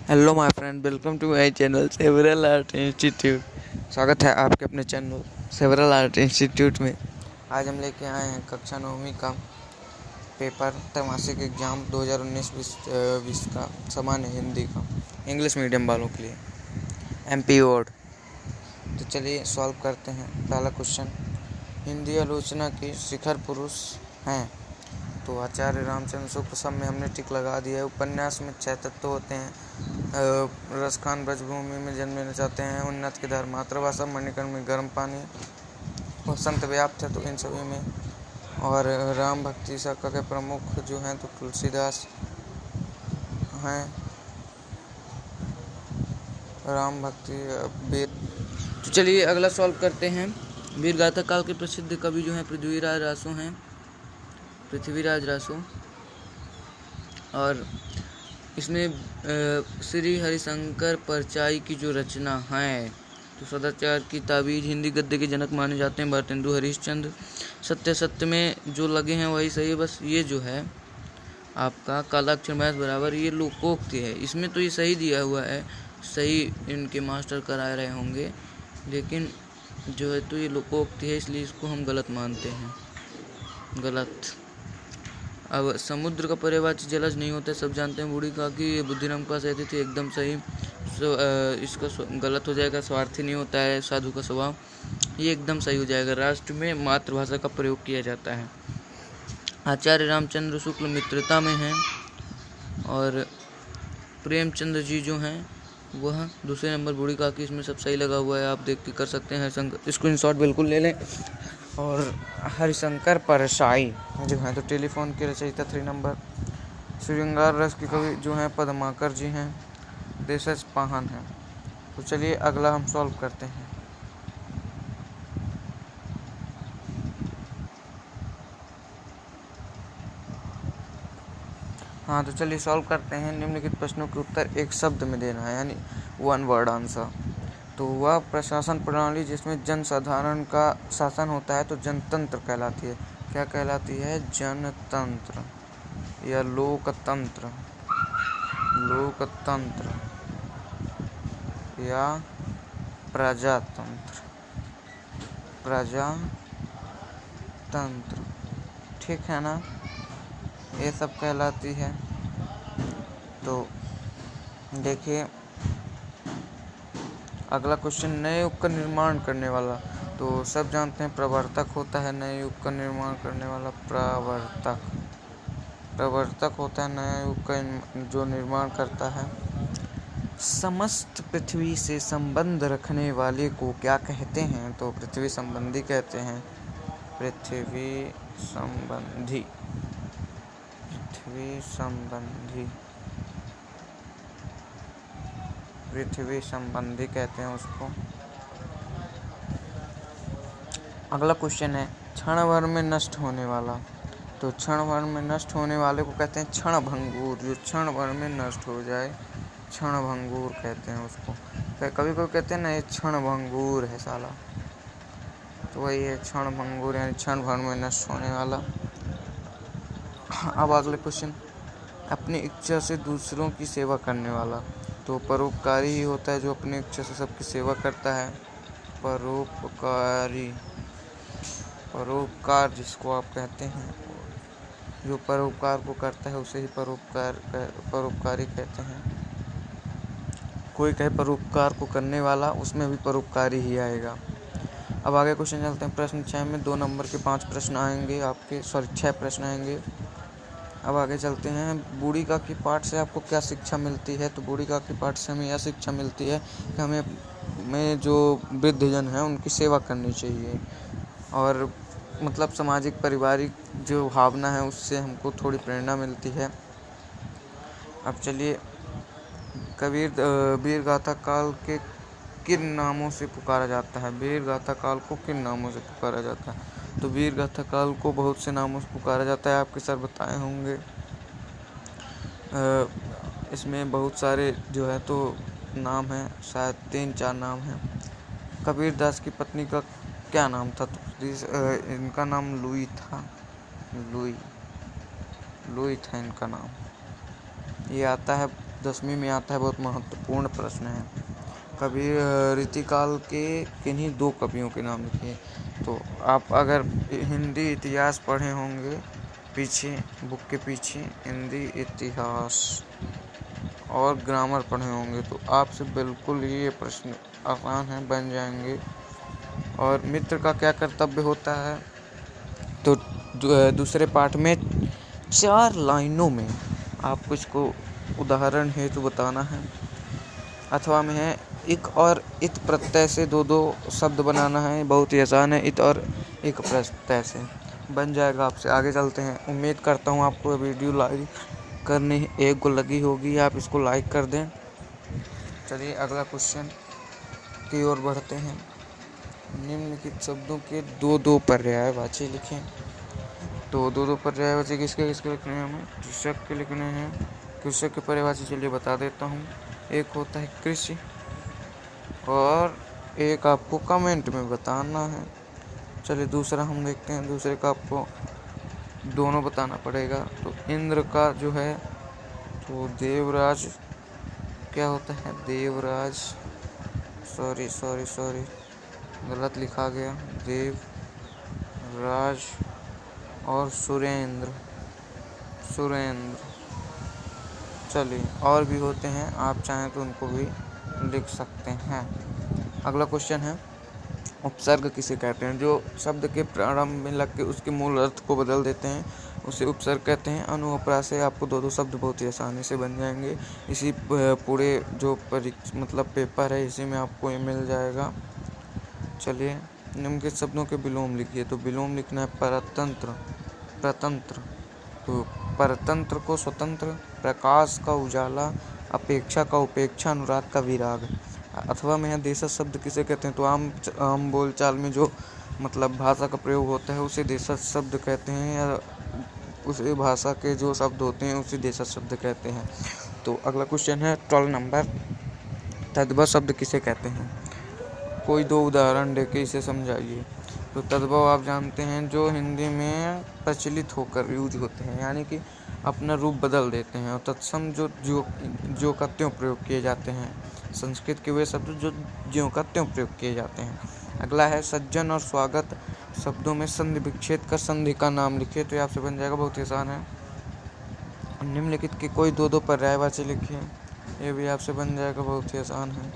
Hello my friend, welcome to my channel several art institute. स्वागत है आपके अपने चैनल सेवरल आर्ट इंस्टीट्यूट में। आज हम लेके आए हैं कक्षा 9वीं का पेपर त्रैमासिक एग्ज़ाम 2019-20 का सामान्य हिंदी का इंग्लिश मीडियम वालों के लिए एमपी बोर्ड। तो चलिए सॉल्व करते हैं। पहला क्वेश्चन, हिंदी आलोचना के शिखर पुरुष हैं। तो आचार्य रामचंद्र शुक्ल, सब में हमने टिक लगा दिया है। उपन्यास में 6 तत्व होते हैं। रसखान ब्रजभूमि में जन्मना चाहते हैं। उन्नत के धर्म, मातृभाषा, मणिकर्ण में गर्म पानी, वसंत व्याप्त है तो इन सभी में। और राम भक्ति शाखा के प्रमुख जो हैं तो तुलसीदास हैं। राम भक्ति वेद। तो चलिए अगला सॉल्व करते हैं। वीर गाथा काल के प्रसिद्ध कवि जो हैं पृथ्वीराज रासो हैं, पृथ्वीराज रासो। और इसमें श्री हरिशंकर परचाई की जो रचना है तो सदाचार की ताबीज, हिंदी गद्य के जनक माने जाते हैं भारतेंदु हरिश्चंद्र। सत्य सत्य में जो लगे हैं वही सही है। बस ये जो है आपका कालाक्षर मैथ बराबर, ये लोकोक्ति है। इसमें तो ये सही दिया हुआ है, सही इनके मास्टर करा रहे होंगे, लेकिन जो है तो ये लोकोक्ति है, इसलिए इसको हम गलत मानते हैं, गलत। अब समुद्र का पर्यायवाची जलज नहीं होता, सब जानते हैं। बूढ़ी काकी बुद्धिराम के पास रहती थी, एकदम सही। इसका गलत हो जाएगा। स्वार्थी नहीं होता है साधु का स्वभाव, ये एकदम सही हो जाएगा। राष्ट्र में मातृभाषा का प्रयोग किया जाता है। आचार्य रामचंद्र शुक्ल मित्रता में हैं। और प्रेमचंद्र जी जो हैं वह दूसरे नंबर। बूढ़ी काकी इसमें सब सही लगा हुआ है, आप देख के कर सकते हैं। स्क्रीनशॉट बिल्कुल ले लें। और हरिशंकर परसाई जो है तो टेलीफोन के रचयिता 3 नंबर। श्रृंगार रस के कवि जो हैं पद्माकर जी हैं। देशज पाहन हैं। तो चलिए अगला हम सॉल्व करते हैं। हाँ, तो चलिए सॉल्व करते हैं। निम्नलिखित प्रश्नों के उत्तर एक शब्द में देना है, यानी 1 वर्ड आंसर। तो वह प्रशासन प्रणाली जिसमें जनसाधारण का शासन होता है तो जनतंत्र कहलाती है। क्या कहलाती है? जनतंत्र या लोकतंत्र, लोकतंत्र या प्रजातंत्र, प्रजातंत्र, ठीक है ना? ये सब कहलाती है। तो देखिए अगला क्वेश्चन, नए युग का निर्माण करने वाला। तो सब जानते हैं प्रवर्तक होता है नए युग का निर्माण करने वाला। प्रवर्तक, प्रवर्तक होता है नए युग का जो निर्माण करता है। समस्त पृथ्वी से संबंध रखने वाले को क्या कहते हैं? तो पृथ्वी संबंधी कहते हैं। पृथ्वी संबंधी, पृथ्वी संबंधी, पृथ्वी संबंधी कहते हैं उसको। अगला क्वेश्चन है, क्षण भर में नष्ट होने वाला। तो क्षण भर में नष्ट होने वाले को कहते हैं क्षण भंगुर। जो क्षण भर में नष्ट हो जाए क्षण भंगुर कहते हैं उसको। कभी कोई कहते हैं ना ये क्षण भंगुर है साला, तो वही है क्षण भंगुर, यानी क्षण भर में नष्ट होने वाला। अब अगले क्वेश्चन, अपनी इच्छा से दूसरों की सेवा करने वाला। तो परोपकारी ही होता है जो अपनी इच्छा से सबकी सेवा करता है। परोपकारी, परोपकार जिसको आप कहते हैं, जो परोपकार को करता है उसे ही परोपकारी कहते हैं। कोई कहे परोपकार को करने वाला, उसमें भी परोपकारी ही आएगा। अब आगे क्वेश्चन चलते हैं। प्रश्न 6 में 2 नंबर के 5 प्रश्न आएंगे आपके, 6 प्रश्न आएंगे। अब आगे चलते हैं। बूढ़ी काकी पाठ से आपको क्या शिक्षा मिलती है? तो बूढ़ी काकी पाठ से हमें यह शिक्षा मिलती है कि हमें जो वृद्धजन हैं उनकी सेवा करनी चाहिए। और मतलब सामाजिक पारिवारिक जो भावना है उससे हमको थोड़ी प्रेरणा मिलती है। अब चलिए, कबीर वीर गाथा काल के किन नामों से पुकारा जाता है? वीर गाथा काल को किन नामों से पुकारा जाता है? तो वीर गाथा काल को बहुत से नामों से पुकारा जाता है, आपके सर बताए होंगे। इसमें बहुत सारे जो है तो नाम हैं, शायद 3-4 नाम हैं। कबीर दास की पत्नी का क्या नाम था? तो इनका नाम लुई था। लुई था इनका नाम। ये आता है 10वीं में आता है, बहुत महत्वपूर्ण प्रश्न है। कवि रीतिकाल के किन्हीं 2 कवियों के नाम लिखिए। तो आप अगर हिंदी इतिहास पढ़े होंगे पीछे, बुक के पीछे हिंदी इतिहास और ग्रामर पढ़े होंगे तो आपसे बिल्कुल ये प्रश्न आसान है, बन जाएंगे। और मित्र का क्या कर्तव्य होता है, तो दूसरे पाठ में 4 लाइनों में आपको इसको उदाहरण हेतु बताना है। अथवा में है इक और इत प्रत्यय से 2 शब्द बनाना है, बहुत ही आसान है। इत और इक प्रत्यय से बन जाएगा। आपसे आगे चलते हैं। उम्मीद करता हूँ आपको वीडियो लाइक करनी एक को लगी होगी, आप इसको लाइक कर दें। चलिए अगला क्वेश्चन की ओर बढ़ते हैं। निम्नलिखित शब्दों के 2 पर्यायवाची लिखें। तो 2 पर्यायवाची किसके किसके लिखने हैं, हमें कृषक के लिखने हैं। कृषक के पर्यायवाची चलिए बता देता हूँ। एक होता है कृषि और एक आपको कमेंट में बताना है। चलिए दूसरा हम देखते हैं। दूसरे का आपको दोनों बताना पड़ेगा। तो इंद्र का जो है तो देवराज क्या होता है, देवराज, सॉरी गलत लिखा गया, देवराज और सुरेंद्र। चलिए और भी होते हैं, आप चाहें तो उनको भी लिख सकते हैं। अगला क्वेश्चन है उपसर्ग किसे कहते हैं। जो शब्द के प्रारंभ में लग के उसके मूल अर्थ को बदल देते हैं उसे उपसर्ग कहते हैं। अनुप्रास से आपको 2 शब्द बहुत ही आसानी से बन जाएंगे। इसी पूरे जो पेपर है इसी में आपको ये मिल जाएगा। चलिए निम्नलिखित शब्दों के विलोम लिखिए। तो विलोम लिखना है परतंत्र, प्रतंत्र। तो परतंत्र को स्वतंत्र, प्रकाश का उजाला, अपेक्षा का उपेक्षा, अनुराग का विराग। अथवा में यहाँ देशज शब्द किसे कहते हैं। तो आम बोलचाल में जो भाषा का प्रयोग होता है उसे देशज शब्द कहते हैं, या उसे भाषा के जो शब्द होते हैं उसे देशज शब्द कहते हैं। तो अगला क्वेश्चन है 12 नंबर, तद्भव शब्द किसे कहते हैं। कोई 2 उदाहरण देके इसे समझाइए। तो तद्भव आप जानते हैं जो हिंदी में प्रचलित होकर यूज होते हैं, यानी कि अपना रूप बदल देते हैं। और तत्सम जो का त्यों प्रयोग किए जाते हैं। संस्कृत के वे शब्द जो ज्यों का त्यों प्रयोग किए जाते हैं। अगला है सज्जन और स्वागत शब्दों में संधि विच्छेद कर संधि का नाम लिखिए। तो आपसे बन जाएगा, बहुत ही आसान है। निम्नलिखित के कोई 2 पर्यायवाची लिखिए। ये भी आपसे बन जाएगा, बहुत ही आसान है।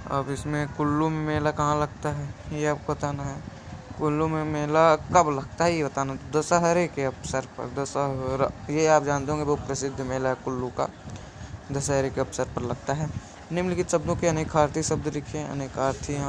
अब इसमें कुल्लू में मेला कहाँ लगता है ये आपको बताना है। कुल्लू में मेला कब लगता है ये बताना। तो दशहरे के अवसर पर, दशहरा ये आप जानते होंगे बहुत प्रसिद्ध मेला है कुल्लू का, दशहरे के अवसर पर लगता है। निम्नलिखित शब्दों के अनेकार्थी शब्द लिखिए। अनेकार्थी यहाँ